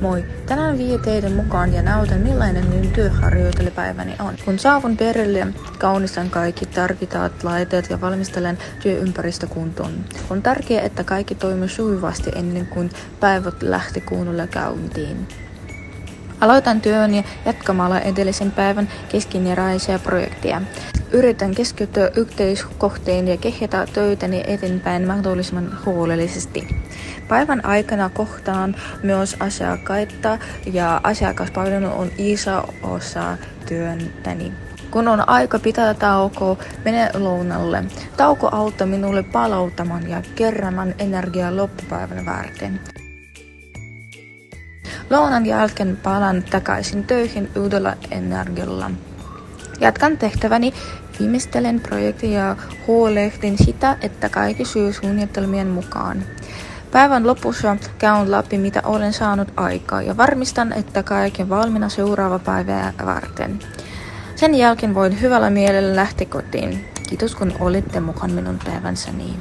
Moi! Tänään vie teidän mukaan ja näytän millainen minun työharjoittelupäiväni on. Kun saavun perille, kaunistan kaikki tarvittavat laitteet ja valmistelen työympäristö kuntoon. On tärkeää, että kaikki toimii sujuvasti ennen kuin päivät lähti kunnolla käyntiin. Aloitan työn jatkamalla edellisen päivän keskeneräisiä projekteja. Yritän keskittyä yhteiskohteen ja kehittää töitäni eteenpäin mahdollisimman huolellisesti. Päivän aikana kohtaan myös asiakkaita ja asiakaspalvelu on iso osa työntäni. Kun on aika pitää taukoa, menen lounalle. Tauko auttaa minulle palauttamaan ja keräämään energiaa loppupäivän varten. Lounan jälkeen palaan takaisin töihin uudella energialla. Jatkan tehtäväni, viimeistelen projekteja ja huolehdin sitä, että kaikki syy suunnitelmien mukaan. Päivän lopussa käyn läpi, mitä olen saanut aikaa ja varmistan, että kaikki on valmiina seuraava päivää varten. Sen jälkeen voin hyvällä mielellä lähteä kotiin. Kiitos kun olitte mukaan minun päivänssäni.